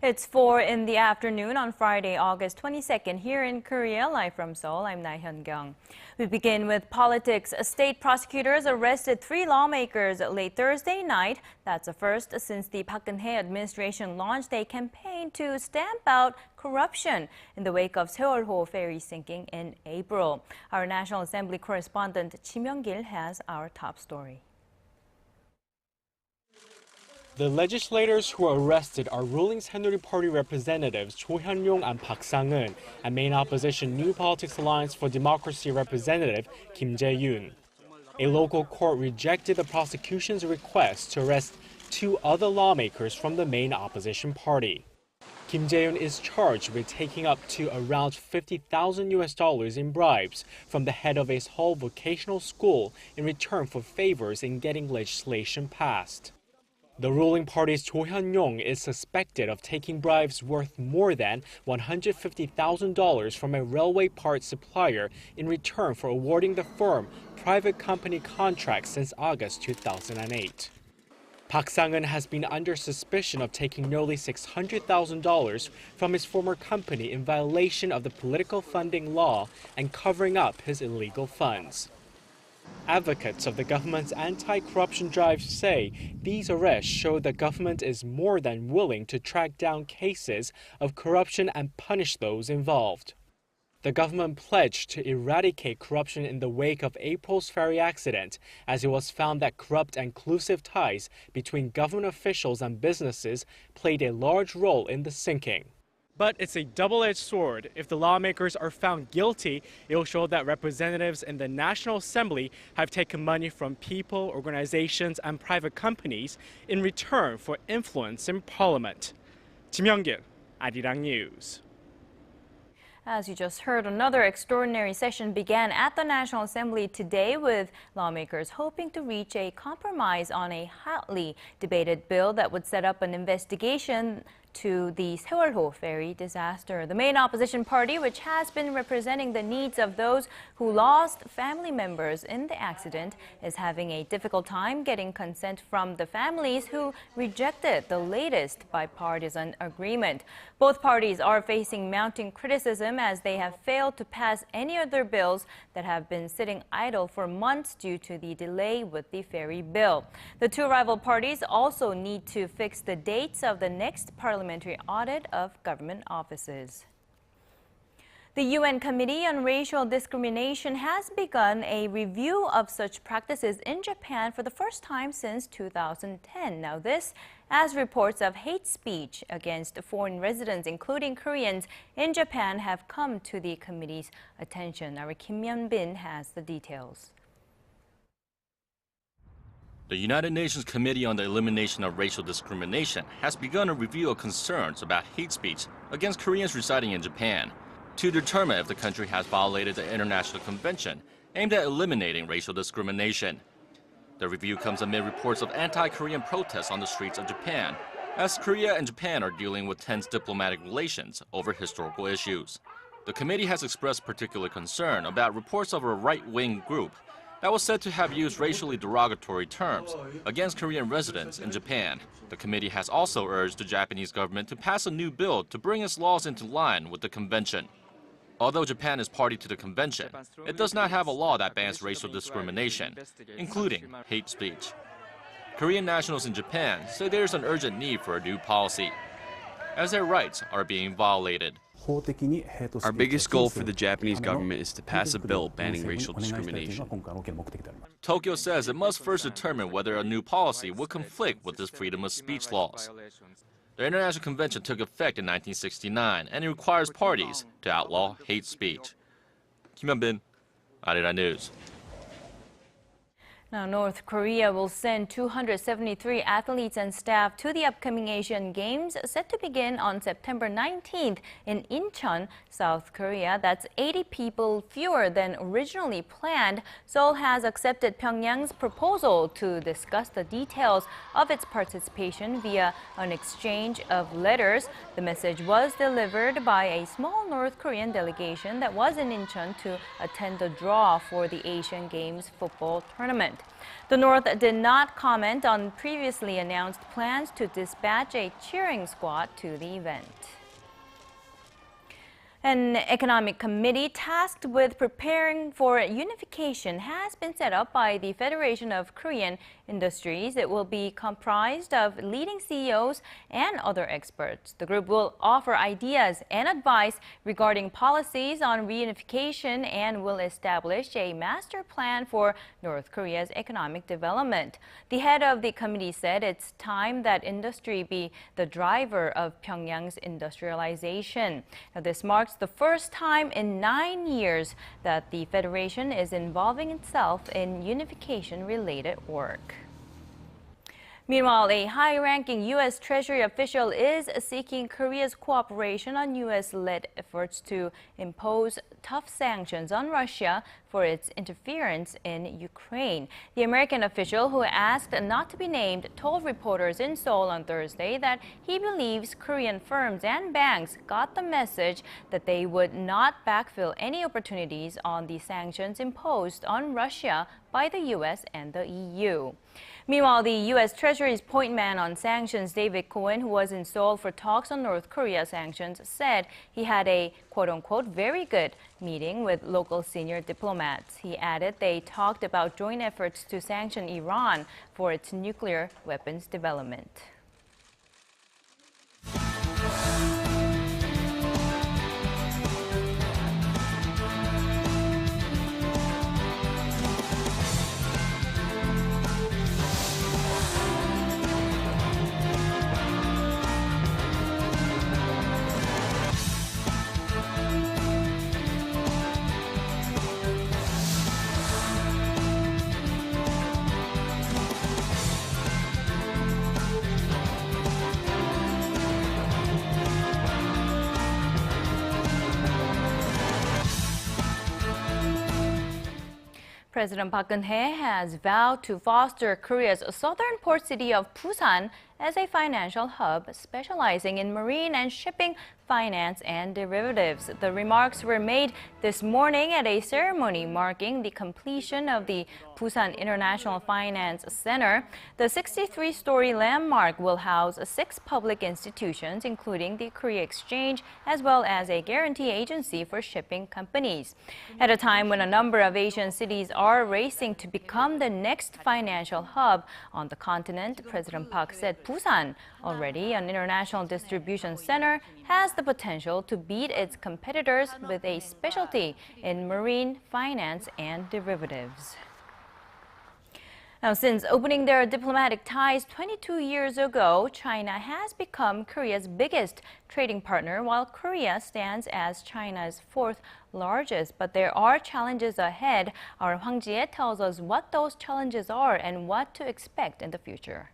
It's 4 in the afternoon on Friday, August 22nd, here in Korea. Live from Seoul, I'm Hyun-yong. We begin with politics. State prosecutors arrested 3 lawmakers late Thursday night. That's a first since the Park Geun-hye administration launched a campaign to stamp out corruption in the wake of Sewol-ho ferry sinking in April. Our National Assembly correspondent Ji Myung-kil has our top story. The legislators who were arrested are ruling Saenuri Party representatives Hyun-yong and Park Sang-eun and main opposition New Politics Alliance for Democracy representative Kim Jae-yun. A local court rejected the prosecution's request to arrest 2 other lawmakers from the main opposition party. Kim Jae-yun is charged with taking up to around $50,000 in bribes from the head of a Seoul vocational school in return for favors in getting legislation passed. The ruling party's Hyun-yong is suspected of taking bribes worth more than $150,000 from a railway parts supplier in return for awarding the firm private company contracts since August 2008. Park Sang-eun has been under suspicion of taking nearly $600,000 from his former company in violation of the political funding law and covering up his illegal funds. Advocates of the government's anti-corruption drive say these arrests show the government is more than willing to track down cases of corruption and punish those involved. The government pledged to eradicate corruption in the wake of April's ferry accident, as it was found that corrupt and collusive ties between government officials and businesses played a large role in the sinking. But it's a double-edged sword. If the lawmakers are found guilty, it will show that representatives in the National Assembly have taken money from people, organizations, and private companies in return for influence in Parliament. Ji Myung-kil, ARIRANG News. As you just heard, another extraordinary session began at the National Assembly today with lawmakers hoping to reach a compromise on a hotly debated bill that would set up an investigation to the Sewol-ho ferry disaster. The main opposition party, which has been representing the needs of those who lost family members in the accident, is having a difficult time getting consent from the families who rejected the latest bipartisan agreement. Both parties are facing mounting criticism as they have failed to pass any other bills that have been sitting idle for months due to the delay with the ferry bill. The 2 rival parties also need to fix the dates of the next parliamentary audit of government offices. The UN Committee on Racial Discrimination has begun a review of such practices in Japan for the first time since 2010. Now this, as reports of hate speech against foreign residents, including Koreans, in Japan have come to the committee's attention. Our Kim Yeon-bin has the details. The United Nations Committee on the Elimination of Racial Discrimination has begun a review of concerns about hate speech against Koreans residing in Japan to determine if the country has violated the international convention aimed at eliminating racial discrimination. The review comes amid reports of anti-Korean protests on the streets of Japan, as Korea and Japan are dealing with tense diplomatic relations over historical issues. The committee has expressed particular concern about reports of a right-wing group that was said to have used racially derogatory terms against Korean residents in Japan. The committee has also urged the Japanese government to pass a new bill to bring its laws into line with the convention. Although Japan is party to the convention, it does not have a law that bans racial discrimination, including hate speech. Korean nationals in Japan say there is an urgent need for a new policy, as their rights are being violated. Our biggest goal for the Japanese government is to pass a bill banning racial discrimination. Tokyo says it must first determine whether a new policy would conflict with its freedom of speech laws. The International Convention took effect in 1969, and it requires parties to outlaw hate speech. Kim Yeon-bin, ARIRANG News. Now, North Korea will send 273 athletes and staff to the upcoming Asian Games set to begin on September 19th in Incheon, South Korea. That's 80 people fewer than originally planned. Seoul has accepted Pyongyang's proposal to discuss the details of its participation via an exchange of letters. The message was delivered by a small North Korean delegation that was in Incheon to attend the draw for the Asian Games football tournament. development. The North did not comment on previously announced plans to dispatch a cheering squad to the event. An economic committee tasked with preparing for unification has been set up by the Federation of Korean Industries. It will be comprised of leading CEOs and other experts. The group will offer ideas and advice regarding policies on reunification and will establish a master plan for North Korea's economic development. The head of the committee said it's time that industry be the driver of Pyongyang's industrialization. Now, this marks the first time in 9 years that the Federation is involving itself in unification-related work. Meanwhile, a high-ranking U.S. Treasury official is seeking Korea's cooperation on U.S.-led efforts to impose tough sanctions on Russia for its interference in Ukraine. The American official, who asked not to be named, told reporters in Seoul on Thursday that he believes Korean firms and banks got the message that they would not backfill any opportunities on the sanctions imposed on Russia by the U.S. and the EU. Meanwhile, the U.S. Treasury's point man on sanctions, David Cohen, who was in Seoul for talks on North Korea sanctions, said he had a quote-unquote very good meeting with local senior diplomats. He added they talked about joint efforts to sanction Iran for its nuclear weapons development. President Park Geun-hye has vowed to foster Korea's southern port city of Busan as a financial hub specializing in marine and shipping finance and derivatives. The remarks were made this morning at a ceremony marking the completion of the Busan International Finance Center. The 63-story landmark will house 6 public institutions, including the Korea Exchange, as well as a guarantee agency for shipping companies. At a time when a number of Asian cities are racing to become the next financial hub on the continent, President Park said Busan, already an international distribution center, has the potential to beat its competitors with a specialty in marine finance and derivatives. Now, since opening their diplomatic ties 22 years ago, China has become Korea's biggest trading partner, while Korea stands as China's 4th largest. But there are challenges ahead. Our Hwang Ji-hye tells us what those challenges are and what to expect in the future.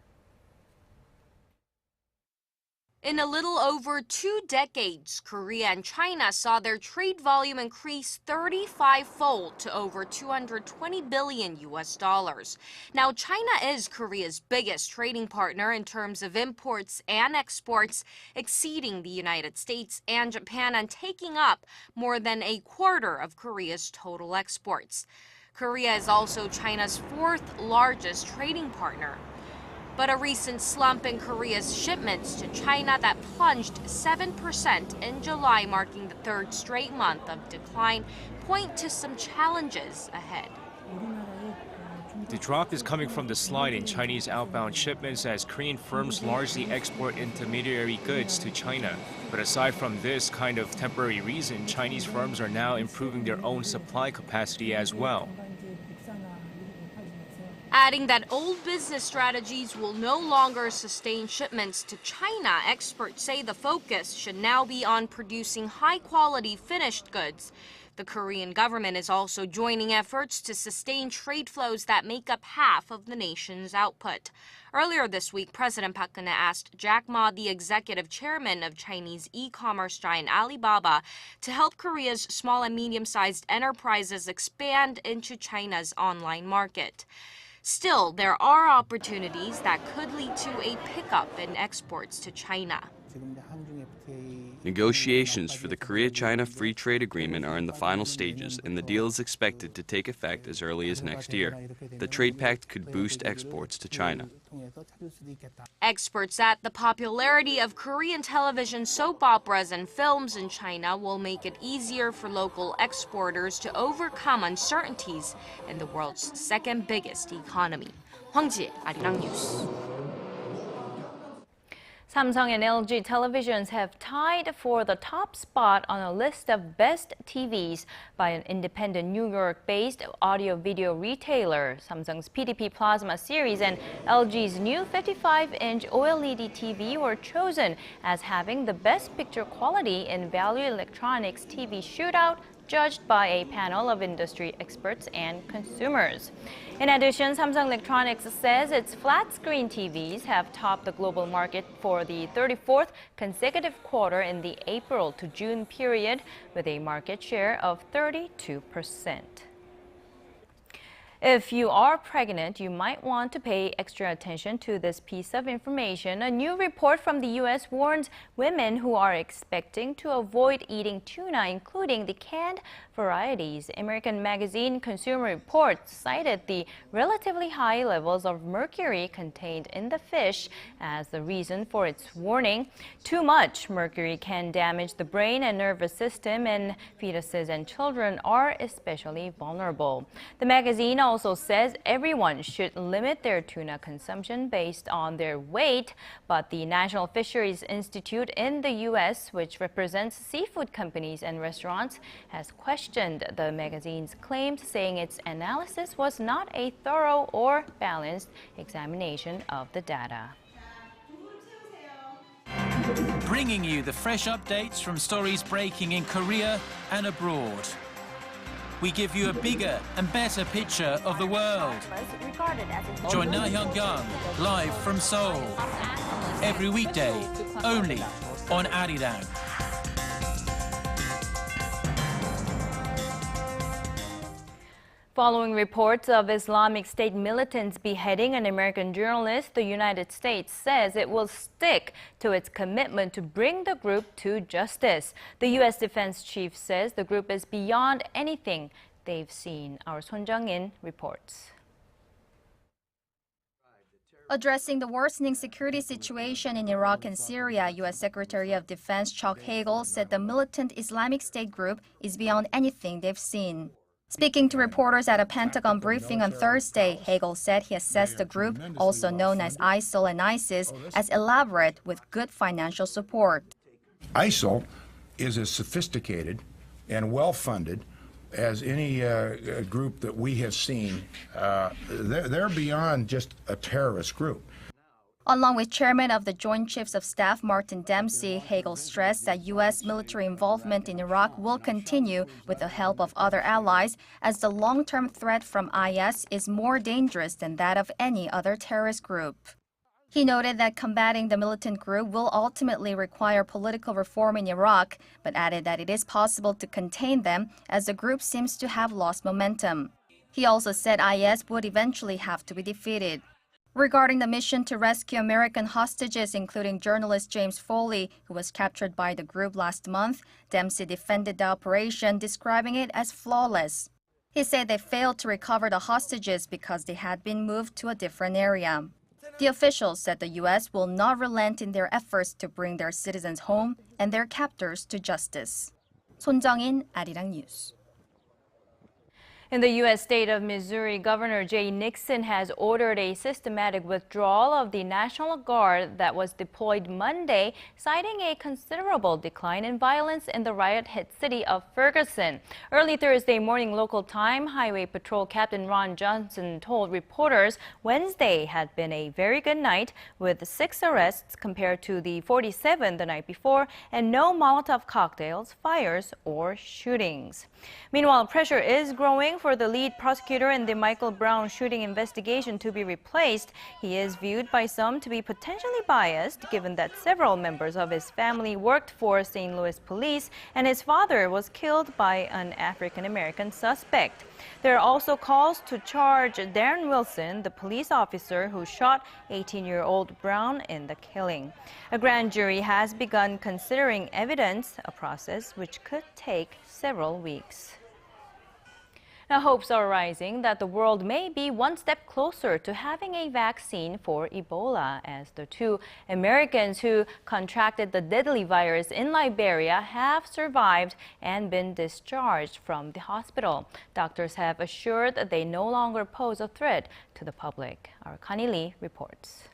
In a little over 2 decades, Korea and China saw their trade volume increase 35-fold to over $220 billion. Now, China is Korea's biggest trading partner in terms of imports and exports, exceeding the United States and Japan and taking up more than a quarter of Korea's total exports. Korea is also China's 4th largest trading partner. But a recent slump in Korea's shipments to China that plunged 7% in July, marking the 3rd straight month of decline, point to some challenges ahead. The drop is coming from the slide in Chinese outbound shipments as Korean firms largely export intermediary goods to China. But aside from this kind of temporary reason, Chinese firms are now improving their own supply capacity as well. Adding that old business strategies will no longer sustain shipments to China, experts say the focus should now be on producing high-quality finished goods. The Korean government is also joining efforts to sustain trade flows that make up half of the nation's output. Earlier this week, President Park Geun-hye asked Jack Ma, the executive chairman of Chinese e-commerce giant Alibaba, to help Korea's small and medium-sized enterprises expand into China's online market. Still, there are opportunities that could lead to a pickup in exports to China. Negotiations for the Korea-China Free Trade Agreement are in the final stages, and the deal is expected to take effect as early as next year. The trade pact could boost exports to China. Experts said the popularity of Korean television soap operas and films in China will make it easier for local exporters to overcome uncertainties in the world's second biggest economy. Hwang Ji, ARIRANG News. Samsung and LG televisions have tied for the top spot on a list of best TVs by an independent New York-based audio-video retailer. Samsung's PDP Plasma series and LG's new 55-inch OLED TV were chosen as having the best picture quality in Value Electronics TV Shootout, judged by a panel of industry experts and consumers. In addition, Samsung Electronics says its flat-screen TVs have topped the global market for the 34th consecutive quarter in the April to June period, with a market share of 32%. If you are pregnant, you might want to pay extra attention to this piece of information. A new report from the U.S. warns women who are expecting to avoid eating tuna, including the canned varieties. American magazine Consumer Reports cited the relatively high levels of mercury contained in the fish as the reason for its warning. Too much mercury can damage the brain and nervous system, and fetuses and children are especially vulnerable. The magazine also says everyone should limit their tuna consumption based on their weight, but the National Fisheries Institute in the U.S., which represents seafood companies and restaurants, has questioned the magazine's claims, saying its analysis was not a thorough or balanced examination of the data. Bringing you the fresh updates from stories breaking in Korea and abroad. We give you a bigger and better picture of the world. Join Na Hyun-yong live from Seoul. Every weekday, only on ARIRANG. Following reports of Islamic State militants beheading an American journalist, the United States says it will stick to its commitment to bring the group to justice. The U.S. Defense Chief says the group is beyond anything they've seen. Our Sang-eun reports. Addressing the worsening security situation in Iraq and Syria, U.S. Secretary of Defense Chuck Hagel said the militant Islamic State group is beyond anything they've seen. Speaking to reporters at a Pentagon briefing on Thursday, Hagel said he assessed the group, also known as ISIL and ISIS, as elaborate with good financial support. ISIL is as sophisticated and well-funded as any group that we have seen. They're beyond just a terrorist group. Along with Chairman of the Joint Chiefs of Staff Martin Dempsey, Hagel stressed that U.S. military involvement in Iraq will continue with the help of other allies, as the long-term threat from IS is more dangerous than that of any other terrorist group. He noted that combating the militant group will ultimately require political reform in Iraq, but added that it is possible to contain them as the group seems to have lost momentum. He also said IS would eventually have to be defeated. Regarding the mission to rescue American hostages, including journalist James Foley, who was captured by the group last month, Dempsey defended the operation, describing it as flawless. He said they failed to recover the hostages because they had been moved to a different area. The officials said the U.S. will not relent in their efforts to bring their citizens home and their captors to justice. Son Jung-in, ARIRANG News. In the U.S. state of Missouri, Governor Jay Nixon has ordered a systematic withdrawal of the National Guard that was deployed Monday, citing a considerable decline in violence in the riot-hit city of Ferguson. Early Thursday morning local time, Highway Patrol Captain Ron Johnson told reporters Wednesday had been a very good night, with 6 arrests compared to the 47 the night before, and no Molotov cocktails, fires, or shootings. Meanwhile, pressure is growing for the lead prosecutor in the Michael Brown shooting investigation to be replaced. He is viewed by some to be potentially biased, given that several members of his family worked for St. Louis police and his father was killed by an African-American suspect. There are also calls to charge Darren Wilson, the police officer who shot 18-year-old Brown in the killing. A grand jury has begun considering evidence, a process which could take several weeks. Now, hopes are rising that the world may be one step closer to having a vaccine for Ebola, as the 2 Americans who contracted the deadly virus in Liberia have survived and been discharged from the hospital. Doctors have assured that they no longer pose a threat to the public. Our Connie Lee reports.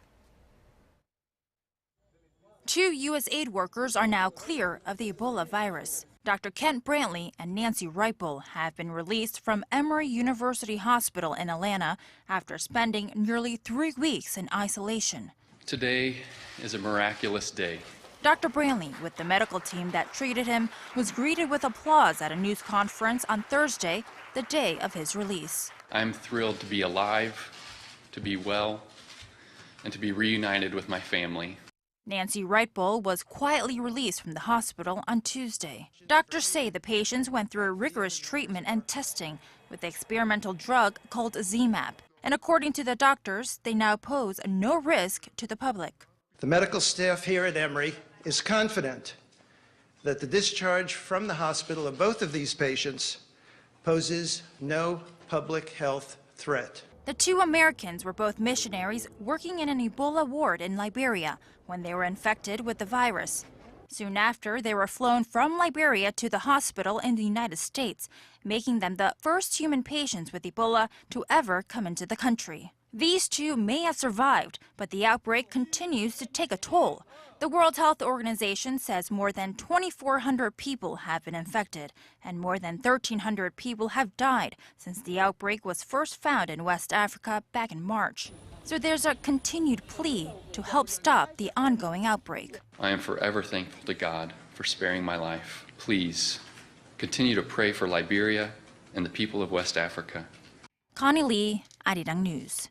2 U.S. aid workers are now clear of the Ebola virus. Dr. Kent Brantley and Nancy Reipel have been released from Emory University Hospital in Atlanta after spending nearly 3 weeks in isolation. Today is a miraculous day. Dr. Brantley, with the medical team that treated him, was greeted with applause at a news conference on Thursday, the day of his release. I'm thrilled to be alive, to be well, and to be reunited with my family. Nancy Reipel was quietly released from the hospital on Tuesday. Doctors say the patients went through rigorous treatment and testing with the experimental drug called Z-MAP. And according to the doctors, they now pose no risk to the public. The medical staff here at Emory is confident that the discharge from the hospital of both of these patients poses no public health threat. The 2 Americans were both missionaries working in an Ebola ward in Liberia when they were infected with the virus. Soon after, they were flown from Liberia to the hospital in the United States, making them the first human patients with Ebola to ever come into the country. These 2 may have survived, but the outbreak continues to take a toll. The World Health Organization says more than 2,400 people have been infected, and more than 1,300 people have died since the outbreak was first found in West Africa back in March. So there's a continued plea to help stop the ongoing outbreak. I am forever thankful to God for sparing my life. Please continue to pray for Liberia and the people of West Africa. Connie Lee, ARIRANG News.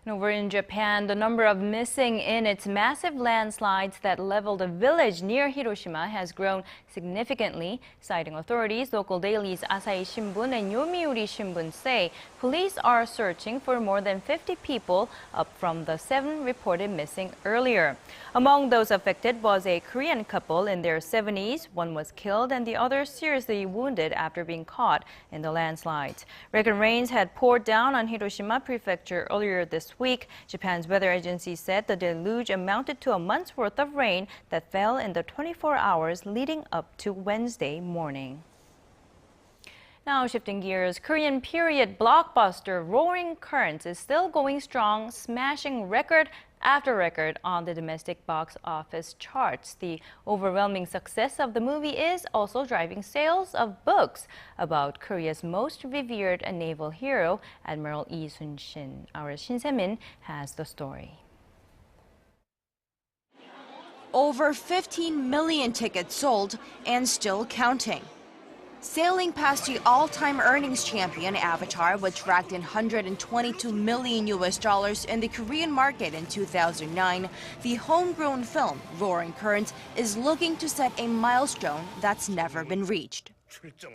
Over in Japan, the number of missing in its massive landslides that leveled a village near Hiroshima has grown significantly. Citing authorities, local dailies Asahi Shimbun and Yomiuri Shimbun say police are searching for more than 50 people, up from the 7 reported missing earlier. Among those affected was a Korean couple in their 70s. One was killed and the other seriously wounded after being caught in the landslides. Record rains had poured down on Hiroshima Prefecture earlier this week. Japan's weather agency said the deluge amounted to a month's worth of rain that fell in the 24 hours leading up to Wednesday morning. Now shifting gears, Korean period blockbuster Roaring Currents is still going strong, smashing record after record on the domestic box office charts. The overwhelming success of the movie is also driving sales of books about Korea's most revered naval hero, Admiral Lee Sun-shin. Our Shin Se-min has the story. Over 15 million tickets sold and still counting. Sailing past the all-time earnings champion Avatar, which racked in $122 million in the Korean market in 2009, the homegrown film Roaring Currents is looking to set a milestone that's never been reached.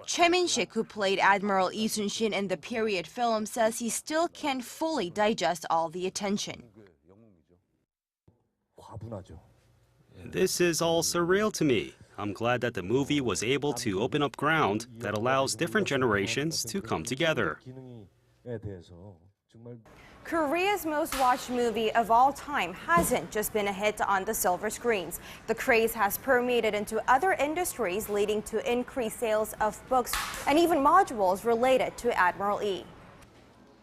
Choi Min-sik, who played Admiral Lee Sun-shin in the period film, says he still can't fully digest all the attention. This is all surreal to me. I'm glad that the movie was able to open up ground that allows different generations to come together. Korea's most watched movie of all time hasn't just been a hit on the silver screens. The craze has permeated into other industries, leading to increased sales of books and even modules related to Admiral Lee.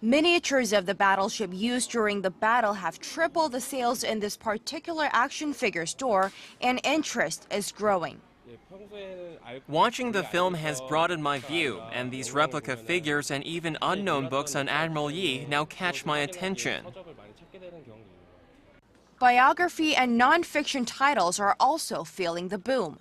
Miniatures of the battleship used during the battle have tripled the sales in this particular action figure store, and interest is growing. Watching the film has broadened my view, and these replica figures and even unknown books on Admiral Yi now catch my attention. Biography and non-fiction titles are also feeling the boom.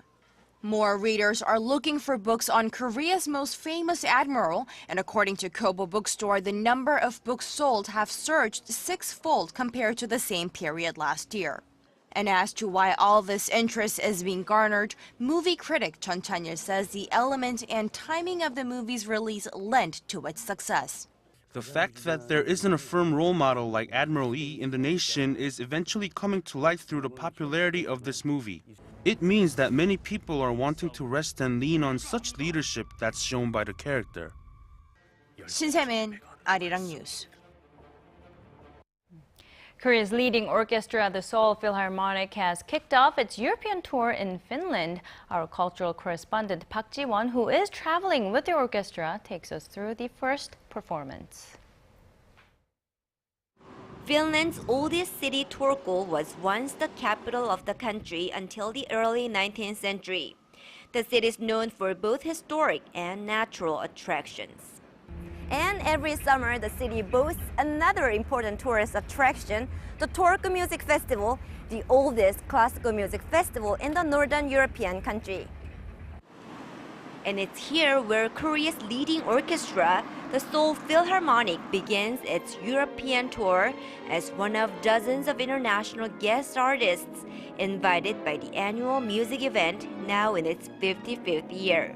More readers are looking for books on Korea's most famous admiral, and according to Kobo Bookstore, the number of books sold have surged sixfold compared to the same period last year. And as to why all this interest is being garnered, movie critic Chun Chan-il says the element and timing of the movie's release lent to its success. The fact that there isn't a firm role model like Admiral Yi in the nation is eventually coming to light through the popularity of this movie. It means that many people are wanting to rest and lean on such leadership that's shown by the character. Shin Se-min, ARIRANG News. Korea's leading orchestra, the Seoul Philharmonic, has kicked off its European tour in Finland. Our cultural correspondent Park Ji-won, who is traveling with the orchestra, takes us through the first performance. Finland's oldest city, Turku, was once the capital of the country until the early 19th century. The city is known for both historic and natural attractions. And every summer, the city boasts another important tourist attraction, the Turku Music Festival, the oldest classical music festival in the northern European country. And it's here where Korea's leading orchestra, the Seoul Philharmonic, begins its European tour as one of dozens of international guest artists invited by the annual music event, now in its 55th year.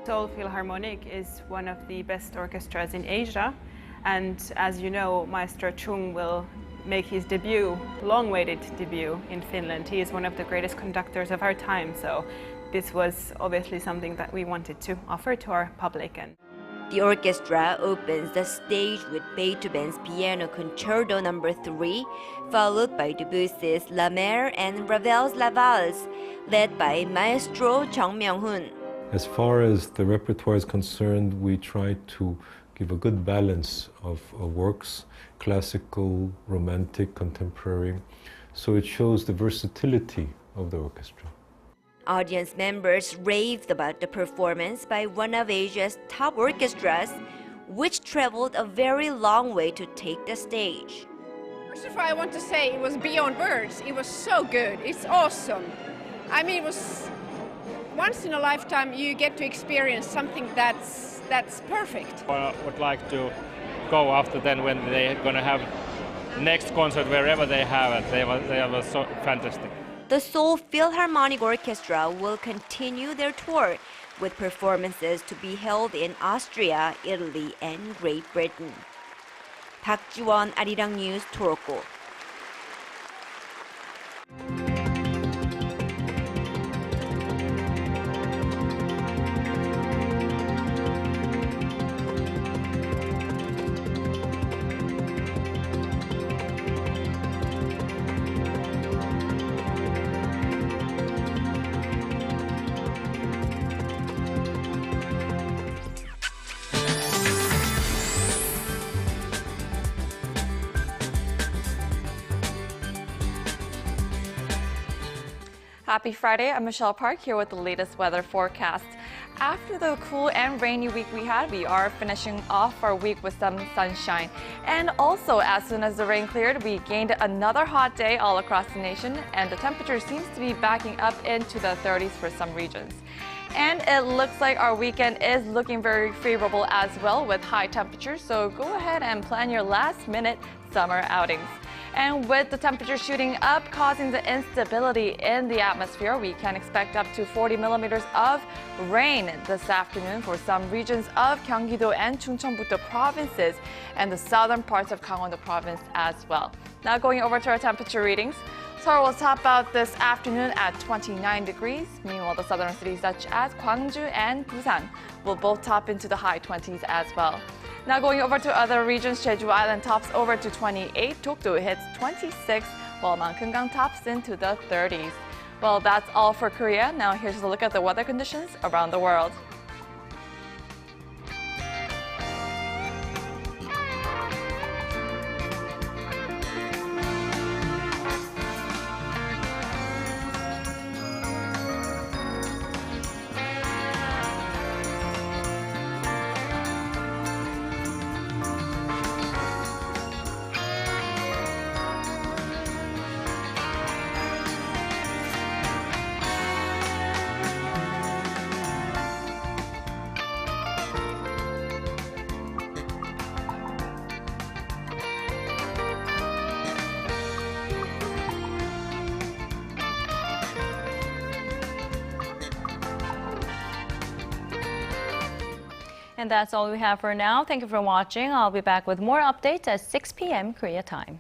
Seoul Philharmonic is one of the best orchestras in Asia, and as you know, Maestro Chung will make his debut, long-awaited debut, in Finland. He is one of the greatest conductors of our time, so this was obviously something that we wanted to offer to our public. The orchestra opens the stage with Beethoven's Piano Concerto No. 3, followed by Debussy's La Mer and Ravel's La Valse, led by Maestro Jang Myung-hun. As far as the repertoire is concerned, we try to give a good balance of works, classical, romantic, contemporary, so it shows the versatility of the orchestra. Audience members raved about the performance by one of Asia's top orchestras, which traveled a very long way to take the stage. First of all, I want to say it was beyond words. It was so good. It's awesome. I mean, it was once in a lifetime you get to experience something that's perfect. I would like to go after then when they're going to have next concert wherever they have it. They were so fantastic. The Seoul Philharmonic Orchestra will continue their tour with performances to be held in Austria, Italy, and Great Britain. Park Ji-won, ARIRANG News, Turku. Happy Friday, I'm Michelle Park here with the latest weather forecast. After the cool and rainy week we had, we are finishing off our week with some sunshine. And also, as soon as the rain cleared, we gained another hot day all across the nation, and the temperature seems to be backing up into the 30s for some regions. And it looks like our weekend is looking very favorable as well with high temperatures, so go ahead and plan your last-minute summer outings. And with the temperature shooting up, causing the instability in the atmosphere, we can expect up to 40 millimeters of rain this afternoon for some regions of Gyeonggi-do and Chungcheongbuk-do provinces and the southern parts of Gangwon-do province as well. Now going over to our temperature readings. Seoul will top out this afternoon at 29 degrees. Meanwhile, the southern cities such as Gwangju and Busan will both top into the high 20s as well. Now going over to other regions, Jeju Island tops over to 28, Dokdo hits 26, while Mount Kumgang tops into the 30s. Well, that's all for Korea. Now here's a look at the weather conditions around the world. And that's all we have for now. Thank you for watching. I'll be back with more updates at 6 p.m. Korea time.